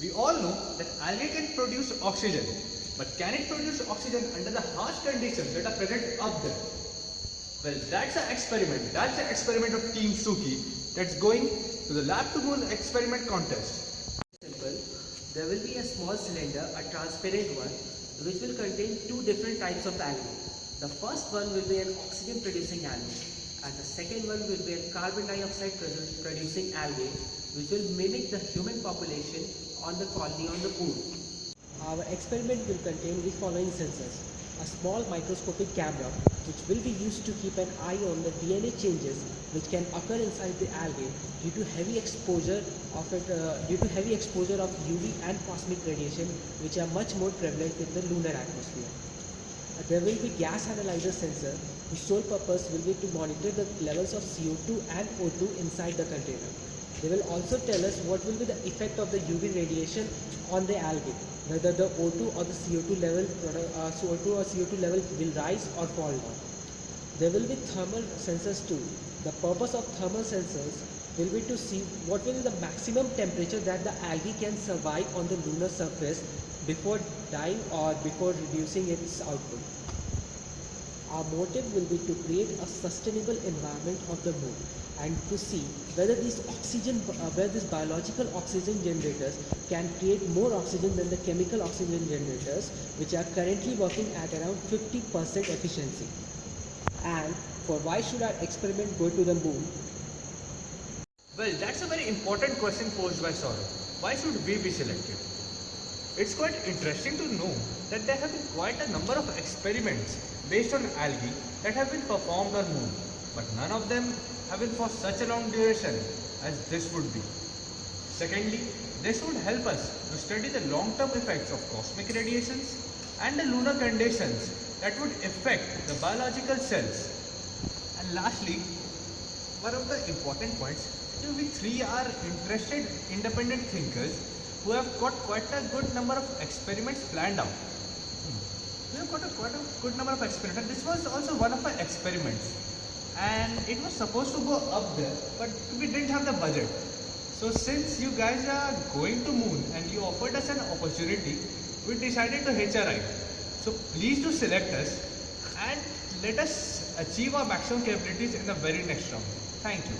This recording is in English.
We all know that algae can produce oxygen, but can it produce oxygen under the harsh conditions that are present up there? Well, that's the experiment. That's the experiment of Team Suki that's going to the Lab to Moon experiment contest. Simple. There will be a small cylinder, a transparent one, which will contain two different types of algae. The first one will be an oxygen producing algae, and the second one will be a carbon dioxide producing algae, which will mimic the human population on the colony on the moon. Our experiment will contain the following sensors. A small microscopic camera, which will be used to keep an eye on the DNA changes which can occur inside the algae due to heavy exposure of UV and cosmic radiation, which are much more prevalent in the lunar atmosphere. There will be gas analyzer sensor, whose sole purpose will be to monitor the levels of CO2 and O2 inside the container. They will also tell us what will be the effect of the UV radiation on the algae, whether the O2 or the CO2 level will rise or fall down. There will be thermal sensors too. The purpose of thermal sensors will be to see what will be the maximum temperature that the algae can survive on the lunar surface before dying or before reducing its output. Our motive will be to create a sustainable environment of the moon and to see whether these biological oxygen generators can create more oxygen than the chemical oxygen generators, which are currently working at around 50% efficiency. And for why should our experiment go to the moon? Well, that's a very important question posed by Saurabh. Why should we be selected? It's quite interesting to know that there have been quite a number of experiments based on algae that have been performed on moon, but none of them have been for such a long duration as this would be. Secondly, this would help us to study the long-term effects of cosmic radiations and the lunar conditions that would affect the biological cells. And lastly, one of the important points, we three are interested independent thinkers who have got quite a good number of experiments planned out. We have got quite a good number of experiments, and this was also one of our experiments. And it was supposed to go up there, but we didn't have the budget. So since you guys are going to moon and you offered us an opportunity, we decided to hitch a ride. So please do select us and let us achieve our maximum capabilities in the very next round. Thank you.